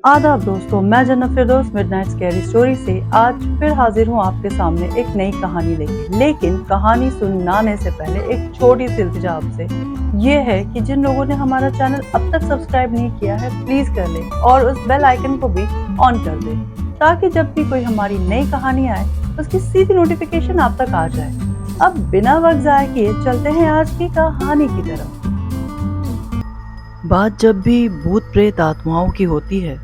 आदाब दोस्तों, मैं जन्नत फिरदौस मिडनाइट स्कैरी स्टोरी से आज फिर हाजिर हूँ आपके सामने एक नई कहानी लेके। लेकिन कहानी सुनाने से पहले एक छोटी सी इल्तिजा आपसे ये है कि जिन लोगों ने हमारा चैनल अब तक सब्सक्राइब नहीं किया है प्लीज कर लें और उस बेल आइकन को भी ऑन कर दें ताकि जब भी कोई हमारी नई कहानी आए उसकी सीधी नोटिफिकेशन आप तक आ जाए। अब बिना वक्त जाए किए चलते हैं आज की कहानी की तरफ। बात जब भी भूत प्रेत आत्माओं की होती है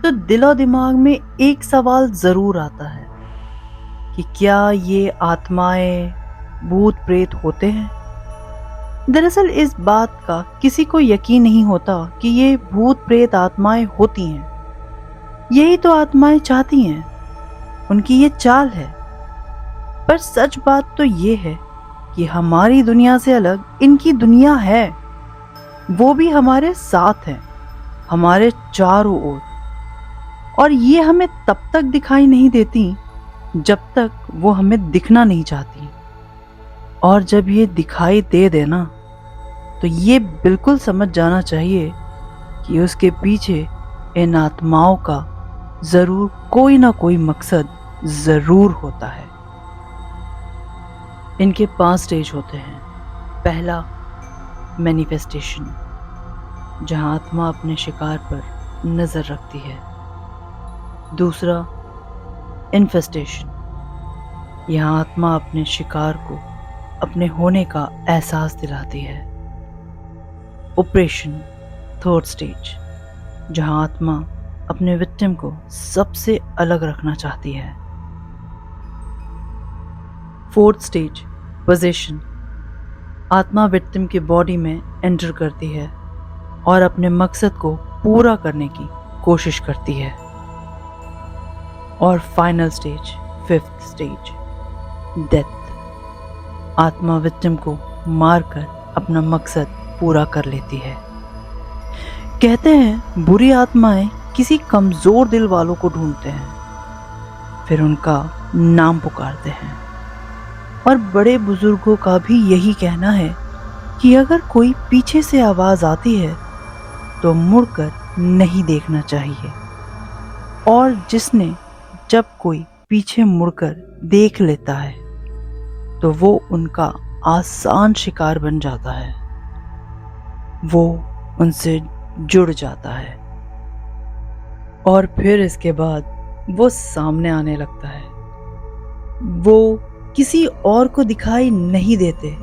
तो दिलो दिमाग में एक सवाल जरूर आता है कि क्या ये आत्माएं भूत प्रेत होते हैं। दरअसल इस बात का किसी को यकीन नहीं होता कि ये भूत प्रेत आत्माएं होती हैं। यही तो आत्माएं चाहती हैं, उनकी ये चाल है। पर सच बात तो ये है कि हमारी दुनिया से अलग इनकी दुनिया है, वो भी हमारे साथ है, हमारे चारों ओर। और ये हमें तब तक दिखाई नहीं देती जब तक वो हमें दिखना नहीं चाहती। और जब ये दिखाई दे देना तो ये बिल्कुल समझ जाना चाहिए कि उसके पीछे इन आत्माओं का जरूर कोई ना कोई मकसद जरूर होता है। इनके 5 स्टेज होते हैं। पहला, मैनिफेस्टेशन, जहां आत्मा अपने शिकार पर नजर रखती है। दूसरा, इन्फेस्टेशन, यहाँ आत्मा अपने शिकार को अपने होने का एहसास दिलाती है। ऑपरेशन, थर्ड स्टेज, जहाँ आत्मा अपने विक्टिम को सबसे अलग रखना चाहती है। फोर्थ स्टेज, पोजेशन, आत्मा विक्टिम की बॉडी में एंटर करती है और अपने मकसद को पूरा करने की कोशिश करती है। और final stage, fifth stage, death, आत्मा विक्टिम को मारकर अपना मकसद पूरा कर लेती है। कहते हैं बुरी आत्माएं किसी कमजोर दिल वालों को ढूंढते हैं, फिर उनका नाम पुकारते हैं। और बड़े बुजुर्गों का भी यही कहना है कि अगर कोई पीछे से आवाज आती है तो मुड़कर नहीं देखना चाहिए। और जिसने जब कोई पीछे मुड़कर देख लेता है तो वो उनका आसान शिकार बन जाता है, वो उनसे जुड़ जाता है और फिर इसके बाद वो सामने आने लगता है। वो किसी और को दिखाई नहीं देते,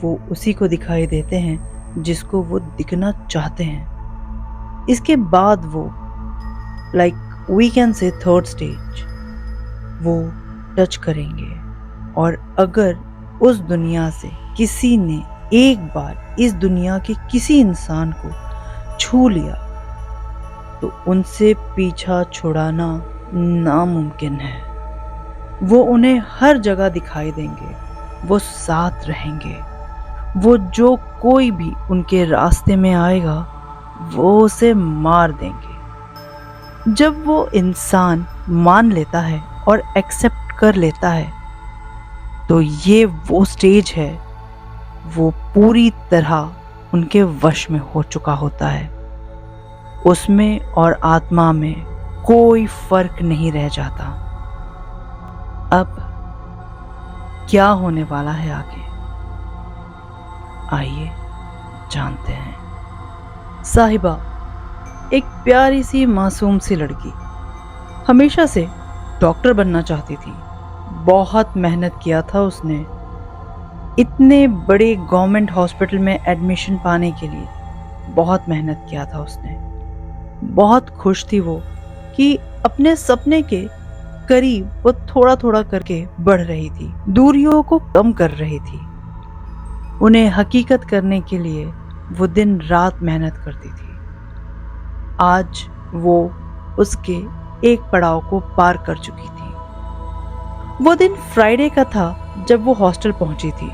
वो उसी को दिखाई देते हैं जिसको वो दिखना चाहते हैं। इसके बाद वो we can say third stage, वो टच करेंगे। और अगर उस दुनिया से किसी ने एक बार इस दुनिया के किसी इंसान को छू लिया तो उनसे पीछा छुड़ाना नामुमकिन है। वो उन्हें हर जगह दिखाई देंगे, वो साथ रहेंगे, वो जो कोई भी उनके रास्ते में आएगा वो उसे मार देंगे। जब वो इंसान मान लेता है और एक्सेप्ट कर लेता है तो ये वो स्टेज है, वो पूरी तरह उनके वश में हो चुका होता है। उसमें और आत्मा में कोई फर्क नहीं रह जाता। अब क्या होने वाला है आगे, आइए जानते हैं। साहिबा एक प्यारी सी मासूम सी लड़की, हमेशा से डॉक्टर बनना चाहती थी। बहुत मेहनत किया था उसने, इतने बड़े गवर्नमेंट हॉस्पिटल में एडमिशन पाने के लिए बहुत मेहनत किया था उसने। बहुत खुश थी वो कि अपने सपने के करीब वो थोड़ा थोड़ा करके बढ़ रही थी, दूरियों को कम कर रही थी। उन्हें हकीकत करने के लिए वो दिन रात मेहनत करती थी। आज वो उसके एक पड़ाव को पार कर चुकी थी। वो दिन फ्राइडे का था जब वो हॉस्टल पहुंची थी।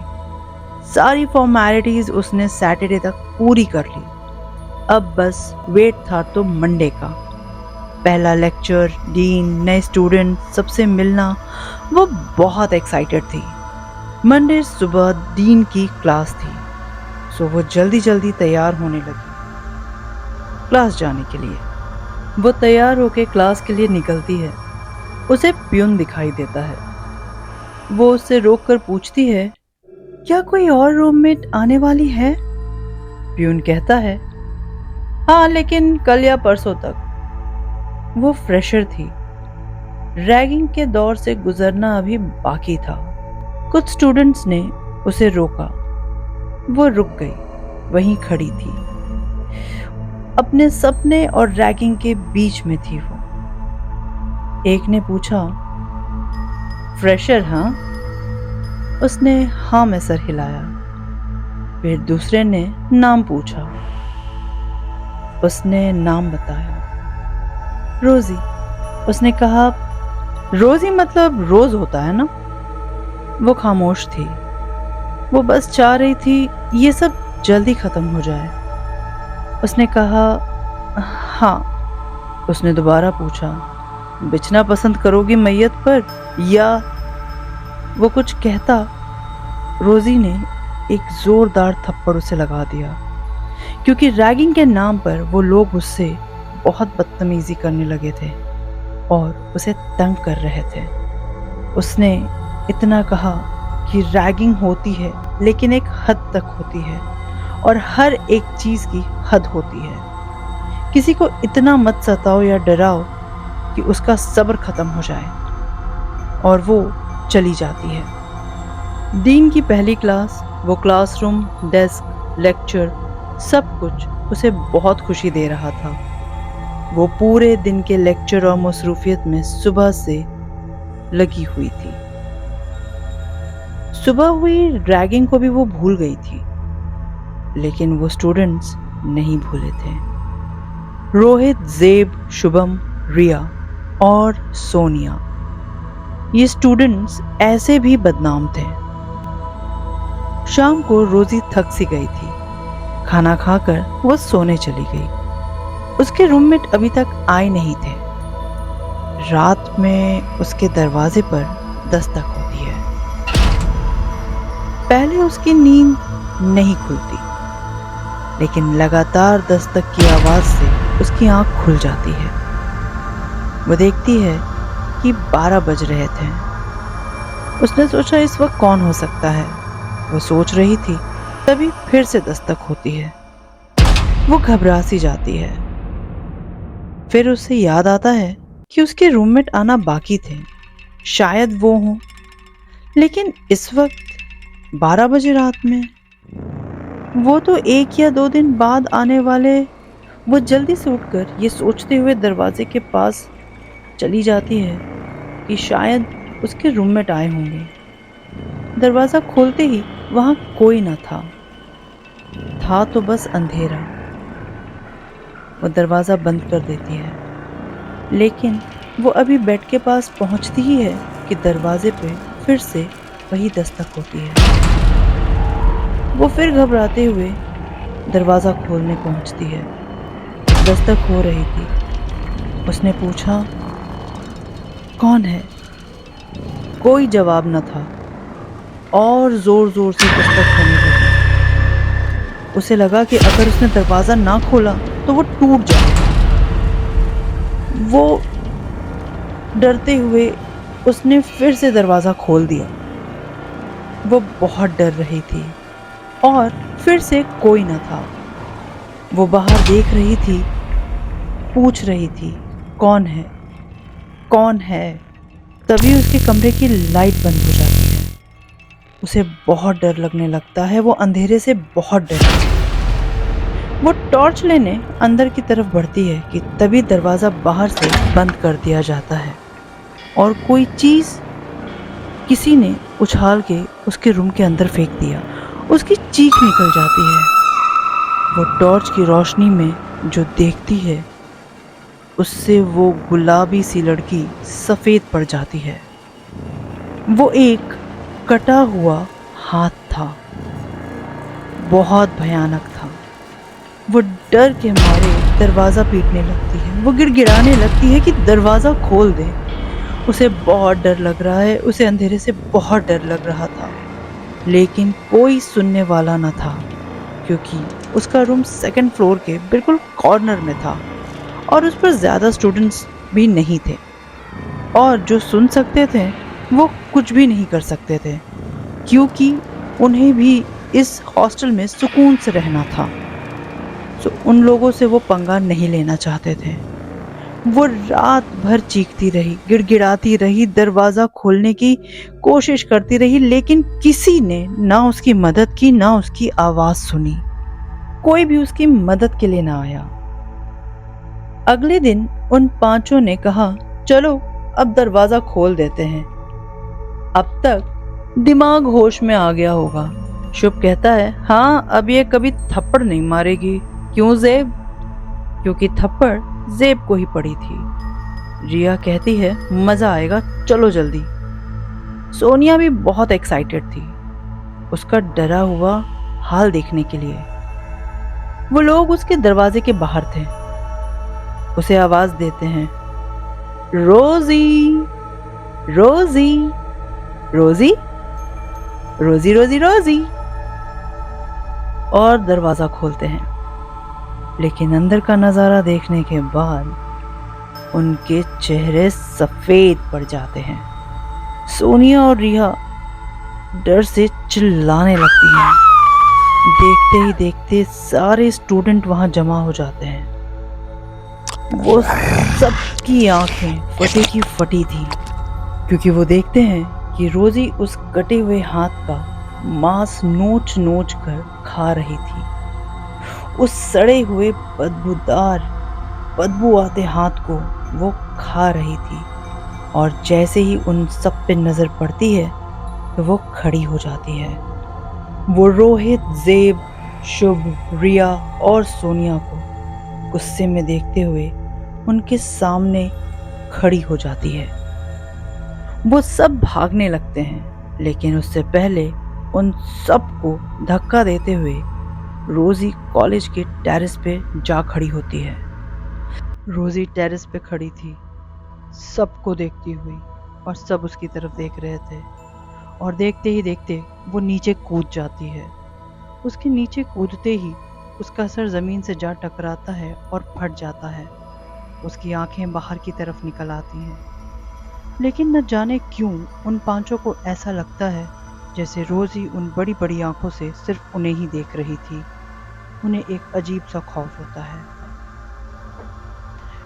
सारी फॉर्मेलिटीज उसने सैटरडे तक पूरी कर ली। अब बस वेट था तो मंडे का। पहला लेक्चर, डीन, नए स्टूडेंट, सबसे मिलना, वो बहुत एक्साइटेड थी। मंडे सुबह डीन की क्लास थी, सो वो जल्दी जल्दी तैयार होने लगी क्लास जाने के लिए। वो तैयार होकर क्लास के लिए निकलती है। उसे प्यून दिखाई देता है। वो उससे रोककर पूछती है, क्या कोई और रूममेट आने वाली है? प्यून कहता है, हाँ, लेकिन कल या परसों तक। वो फ्रेशर थी। रैगिंग के दौर से गुजरना अभी बाकी था। कुछ स्टूडेंट्स ने उसे रोका। वो रुक गई, वहीं खड़ी थी। अपने सपने और रैगिंग के बीच में थी वो। एक ने पूछा, फ्रेशर हाँ? उसने हाँ में सर हिलाया। फिर दूसरे ने नाम पूछा। उसने नाम बताया, रोजी। उसने कहा, रोजी मतलब रोज होता है ना? वो खामोश थी। वो बस चाह रही थी ये सब जल्दी खत्म हो जाए। उसने कहा, हाँ। उसने दोबारा पूछा, बिछना पसंद करोगी मैयत पर या? वो कुछ कहता, रोजी ने एक जोरदार थप्पड़ उसे लगा दिया, क्योंकि रैगिंग के नाम पर वो लोग उससे बहुत बदतमीजी करने लगे थे और उसे तंग कर रहे थे। उसने इतना कहा कि रैगिंग होती है, लेकिन एक हद तक होती है और हर एक चीज की हद होती है। किसी को इतना मत सताओ या डराओ कि उसका सब्र खत्म हो जाए। और वो चली जाती है। दिन की पहली क्लास, वो क्लासरूम, डेस्क, लेक्चर, सब कुछ उसे बहुत खुशी दे रहा था। वो पूरे दिन के लेक्चर और मसरूफियत में सुबह से लगी हुई थी। सुबह हुई रैगिंग को भी वो भूल गई थी, लेकिन वो स्टूडेंट्स नहीं भूले थे। रोहित, जेब, शुभम, रिया और सोनिया, ये स्टूडेंट्स ऐसे भी बदनाम थे। शाम को रोजी थक सी गई थी। खाना खाकर वो सोने चली गई। उसके रूममेट अभी तक आए नहीं थे। रात में उसके दरवाजे पर दस्तक होती है। पहले उसकी नींद नहीं खुलती, लेकिन लगातार दस्तक की आवाज से उसकी आंख खुल जाती है। वो देखती है कि 12 बज रहे थे। उसने सोचा, इस वक्त कौन हो सकता है? वो सोच रही थी, तभी फिर से दस्तक होती है। वो घबरा सी जाती है। फिर उसे याद आता है कि उसके रूममेट आना बाकी थे। शायद वो हों, लेकिन इस वक्त 12 बजे रात में वो तो 1 या 2 दिन बाद आने वाले। वो जल्दी से उठकर ये सोचते हुए दरवाजे के पास चली जाती है कि शायद उसके रूममेट आए होंगे। दरवाजा खोलते ही वहां कोई न था तो बस अंधेरा। वो दरवाजा बंद कर देती है, लेकिन वो अभी बेड के पास पहुंचती ही है कि दरवाजे पे फिर से वही दस्तक होती है। वो फिर घबराते हुए दरवाजा खोलने पहुंचती है। दस्तक हो रही थी। उसने पूछा, कौन है? कोई जवाब न था और जोर जोर से दस्तक होने लगी। उसे लगा कि अगर उसने दरवाजा ना खोला तो वो टूट जाएगा। वो डरते हुए उसने फिर से दरवाजा खोल दिया। वो बहुत डर रही थी और फिर से कोई न था। वो बाहर देख रही थी, पूछ रही थी, कौन है, कौन है? तभी उसके कमरे की लाइट बंद हो जाती है। उसे बहुत डर लगने लगता है। वो अंधेरे से बहुत डरती है। वो टॉर्च लेने अंदर की तरफ बढ़ती है कि तभी दरवाजा बाहर से बंद कर दिया जाता है और कोई चीज किसी ने उछाल के उसके रूम के अंदर फेंक दिया। उसकी चीख निकल जाती है। वो टॉर्च की रोशनी में जो देखती है, उससे वो गुलाबी सी लड़की सफेद पड़ जाती है। वो एक कटा हुआ हाथ था, बहुत भयानक था। वो डर के मारे दरवाजा पीटने लगती है। वो गिड़गिड़ाने लगती है कि दरवाजा खोल दे। उसे बहुत डर लग रहा है। उसे अंधेरे से बहुत डर लग रहा था, लेकिन कोई सुनने वाला न था, क्योंकि उसका रूम 2nd फ्लोर के बिल्कुल कॉर्नर में था और उस पर ज़्यादा स्टूडेंट्स भी नहीं थे, और जो सुन सकते थे वो कुछ भी नहीं कर सकते थे, क्योंकि उन्हें भी इस हॉस्टल में सुकून से रहना था। सो उन लोगों से वो पंगा नहीं लेना चाहते थे। वो रात भर चीखती रही, गिड़गिड़ाती रही, दरवाजा खोलने की कोशिश करती रही, लेकिन किसी ने ना उसकी मदद की, ना उसकी आवाज सुनी। कोई भी उसकी मदद के लिए ना आया। अगले दिन उन पांचों ने कहा, चलो अब दरवाजा खोल देते हैं। अब तक दिमाग होश में आ गया होगा। शुभ कहता है, हाँ अब ये कभी थप्पड़ नहीं मारेगी। क्यों ज़ेब? क्योंकि थप्पड़ ज़ेब को ही पड़ी थी। रिया कहती है, मजा आएगा, चलो जल्दी। सोनिया भी बहुत एक्साइटेड थी, उसका डरा हुआ हाल देखने के लिए। वो लोग उसके दरवाजे के बाहर थे, उसे आवाज देते हैं, रोजी रोजी रोजी रोजी रोजी रोजी, और दरवाजा खोलते हैं। लेकिन अंदर का नजारा देखने के बाद उनके चेहरे सफेद पड़ जाते हैं। सोनिया और रिया डर से चिल्लाने लगती हैं। देखते ही देखते सारे स्टूडेंट वहां जमा हो जाते हैं। वो सबकी आंखें फटी की फटी थी, क्योंकि वो देखते हैं कि रोजी उस कटे हुए हाथ का मांस नोच नोच कर खा रही थी। उस सड़े हुए बदबू आते हाथ को वो खा रही थी, और जैसे ही उन सब पे नजर पड़ती है तो वो खड़ी हो जाती है। वो रोहित, ज़ेब, शुभ, रिया और सोनिया को गुस्से में देखते हुए उनके सामने खड़ी हो जाती है। वो सब भागने लगते हैं, लेकिन उससे पहले उन सबको धक्का देते हुए रोजी कॉलेज के टेरेस पे जा खड़ी होती है। रोजी टेरेस पे खड़ी थी, सबको देखती हुई, और सब उसकी तरफ देख रहे थे। और देखते ही देखते वो नीचे कूद जाती है। उसके नीचे कूदते ही उसका सर जमीन से जा टकराता है और फट जाता है। उसकी आंखें बाहर की तरफ निकल आती हैं। लेकिन न जाने क्यों उन पांचों को ऐसा लगता है जैसे रोजी उन बड़ी बड़ी आंखों से सिर्फ उन्हें ही देख रही थी। उन्हें एक अजीब सा खौफ होता है।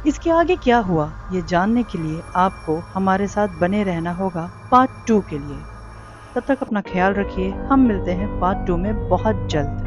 इसके आगे क्या हुआ ये जानने के लिए आपको हमारे साथ बने रहना होगा पार्ट 2 के लिए। तब तक अपना ख्याल रखिए, हम मिलते हैं पार्ट 2 में बहुत जल्द।